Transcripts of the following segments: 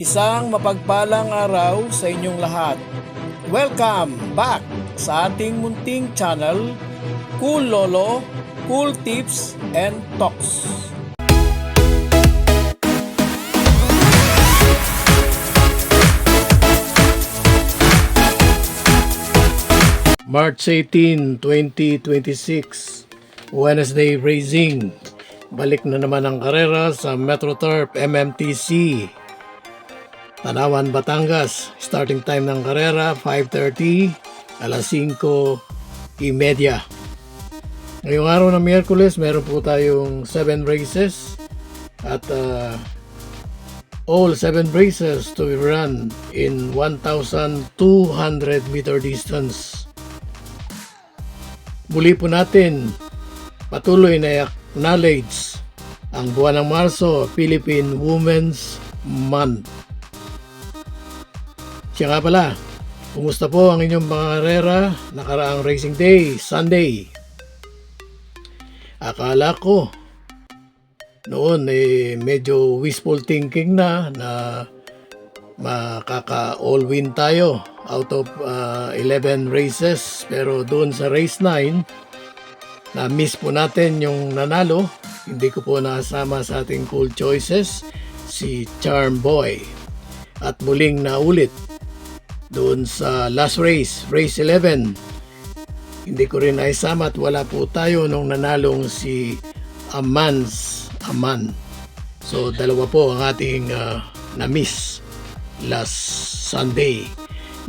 Isang mapagpalang araw sa inyong lahat. Welcome back sa ating munting channel, Cool Lolo, Cool Tips and Talks. March 18, 2026, Wednesday Racing. Balik na naman ang karera sa MetroTurf MMTC. Tanawan, Batangas. Starting time ng karera, 5:30, alas 5:30. Ngayong araw ng Miyerkules, meron po tayong 7 races at all 7 races to be run in 1,200 meter distance. Muli po natin patuloy na acknowledge ang buwan ng Marso, Philippine Women's Month. Siya nga pala, kumusta po ang inyong mga karera nakaraang racing day, Sunday? Akala ko noon medyo wishful thinking na makaka-all win tayo out of 11 races, pero doon sa race 9 na miss po natin yung nanalo. Hindi ko po nakasama sa ating cool choices si Charm Boy, at muling naulit doon sa last race, race 11. Hindi ko rin naisama at wala po tayo nung nanalong si Aman. So dalawa po ang ating na-miss last Sunday.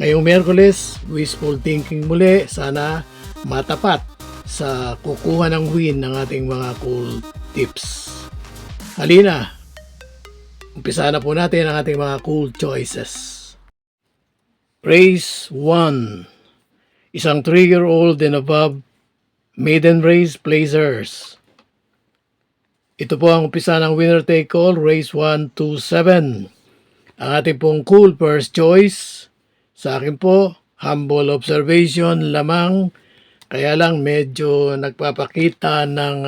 Ngayong Miyerkules, wishful thinking muli. Sana matapat sa kukuha ng win ng ating mga cool tips. Halina, umpisa na po natin ang ating mga cool choices. Race 1. Isang 3-year-old and above maiden race placers. Ito po ang umpisa ng winner take all, race 1 to 7. Ang ating pong cool first choice, sa akin po, humble observation lamang, kaya lang medyo nagpapakita ng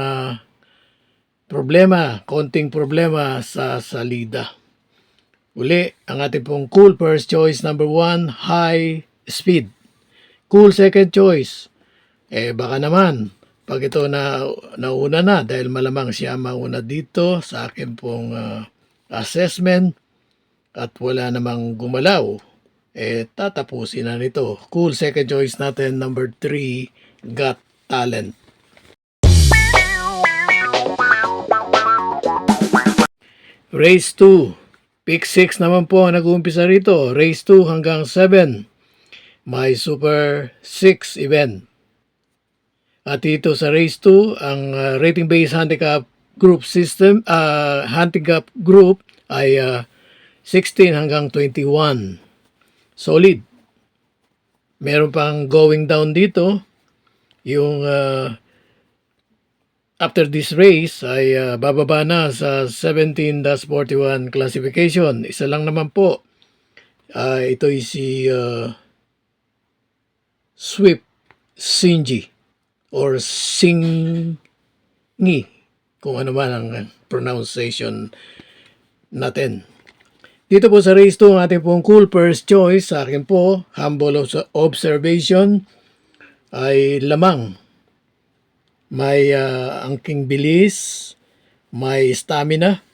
konting problema sa salida. Uli, ang ating pong cool first choice number 1, high speed. Cool second choice. Baka naman, pag ito nauna na, dahil malamang siya mauna dito sa akin pong assessment at wala namang gumalaw, tatapusin na nito. Cool second choice natin, number 3, Got Talent. Race 2. Pick 6 naman po ang nag-uumpisa rito. Race 2 hanggang 7. May Super 6 event. At dito sa race 2, ang rating-based handicap group system, handicap group ay 16 hanggang 21. Solid. Meron pang going down dito. Yung after this race ay bababa na sa 17-41 classification. Isa lang naman po. Ito ay si Swift Sinji or Singi, kung ano man ang pronunciation natin. Dito po sa race 2, ang ating pong cool first choice, sa akin po, humble observation, ay lamang. May angking bilis, may stamina,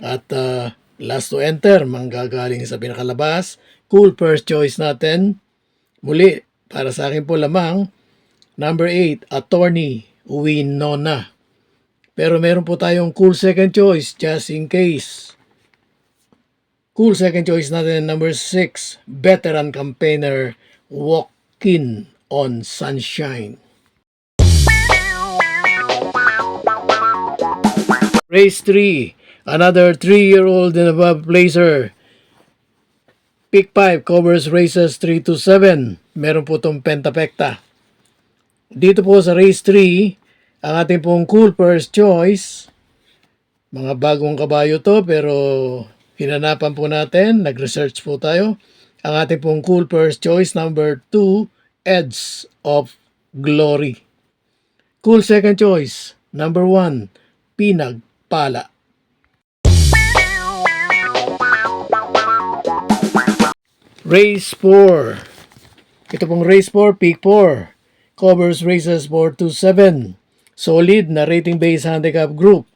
at last to enter, manggagaling sa pinakalabas. Cool first choice natin. Muli, para sa akin po lamang, number 8, Attorney Winona. Pero meron po tayong cool second choice, just in case. Cool second choice natin, number 6, Veteran Campaigner, Walk-in on Sunshine. Race 3, another 3-year-old and above placer. Pick 5 covers races 3 to 7. Meron po itong pentapekta. Dito po sa race 3, ang ating pong cool first choice, mga bagong kabayo to pero hinanapan po natin, nag-research po tayo. Ang ating pong cool first choice number 2, Edge of Glory. Cool second choice number 1, Pinagpala. Race 4. Ito pong race 4, peak 4. Covers races 4 to 7. Solid na rating based handicap group.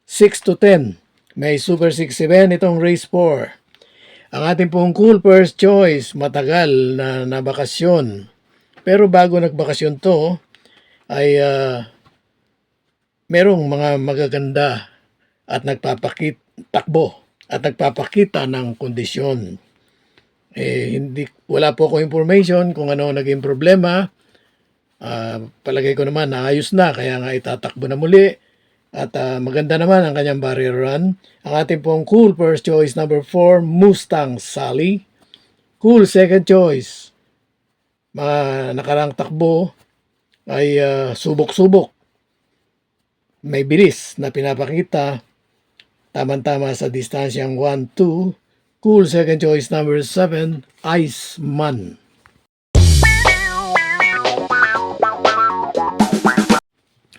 6 to 10. May Super 6 event itong race 4. Ang ating pong cool first choice, matagal na bakasyon. Pero bago nagbakasyon to, ay merong mga magaganda at takbo at nagpapakita ng kondisyon. Wala po ako information kung ano naging problema. Palagay ko naman naayos na, kaya nga itatakbo na muli. At maganda naman ang kanyang barrier run. Ang ating pong cool first choice number 4, Mustang Sally. Cool second choice. Mga nakarang takbo ay subok-subok. May bilis na pinapakita. Tama-tama sa distansyang 1-2. Cool second choice number 7, Iceman.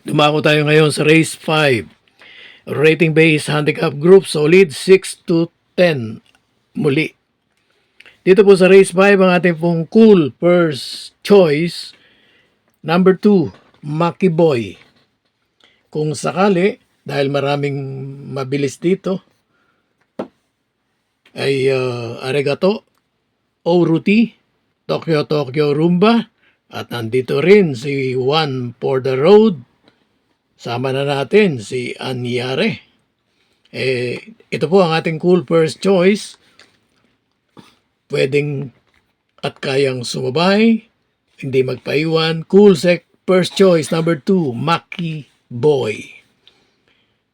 Dumako tayo ngayon sa race 5. Rating based handicap group, solid 6 to 10 muli. Dito po sa race 5 ang ating pong cool first choice number 2, Maki Boy. Kung sakali, dahil maraming mabilis dito, ay Arigato, Oruti, Tokyo Rumba, at nandito rin si One for the Road. Sama na natin si Anyare. Ito po ang ating cool first choice. Pwedeng at kayang sumabay, hindi magpaiwan. Cool first choice number 2, Maki Boy.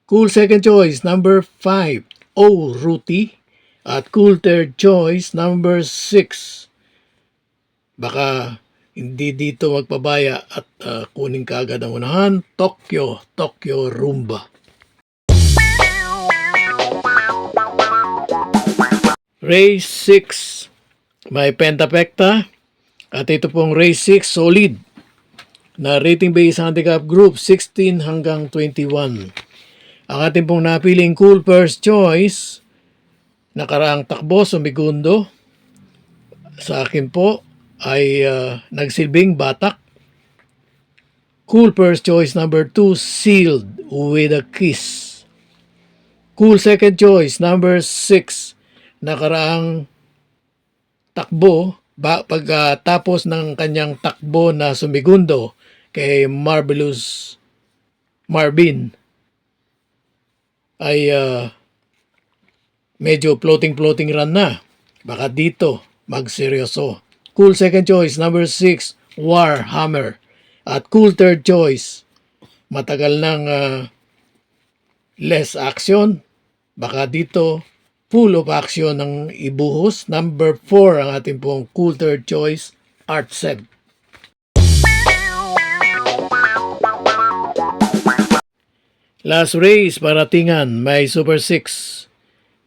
Cool second choice number 5, Oruti. At cool third choice number 6. Baka hindi dito magpabaya at kunin kaagad ang unahan, Tokyo Rumba. Race 6, may Pentapekta. At ito pong race 6, solid na rating based handicap group 16 hanggang 21. Ang ating pong napiling cool first choice, nakaraang takbo, sumigundo. Sa akin po ay nagsilbing batak. Cool first choice number 2, Sealed with a Kiss. Cool second choice number 6, nakaraang takbo pagkatapos ng kanyang takbo na sumigundo kay Marvelous Marvin ay medyo floating run na. Baka dito magseryoso. Cool second choice number 6, Warhammer. At cool third choice, matagal nang less action. Baka dito full of action ng ibuhos. Number 4 ang ating pong cool third choice, Artseb. Last race, paratingan, may Super 6.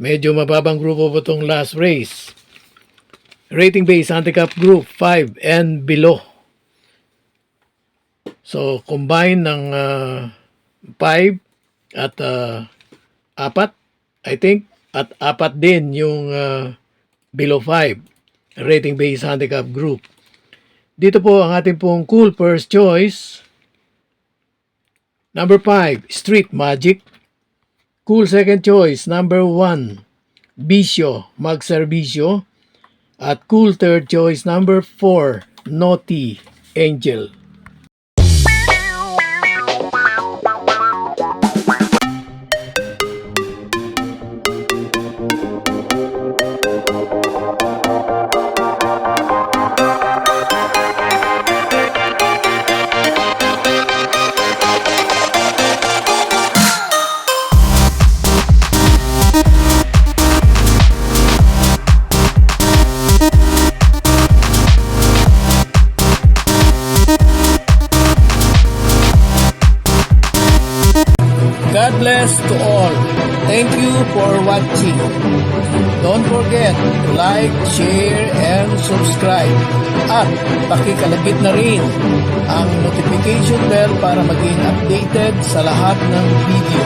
Medyo mababang grupo po itong last race. Rating based handicap group 5 and below. So combine ng 5 at 4, I think, at 4 din yung below 5 rating based handicap group. Dito po ang ating pong cool first choice number 5, Street Magic. Cool second choice number 1, Bisyo Magserbisyo. At cool third choice number 4, Naughty Angel. God bless to all. Thank you for watching. Don't forget to like, share, and subscribe. At pakikalagit na rin ang notification bell para maging updated sa lahat ng video.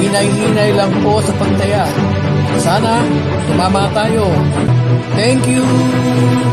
Hinay-hinay lang po sa pagtaya. Sana tumama tayo. Thank you.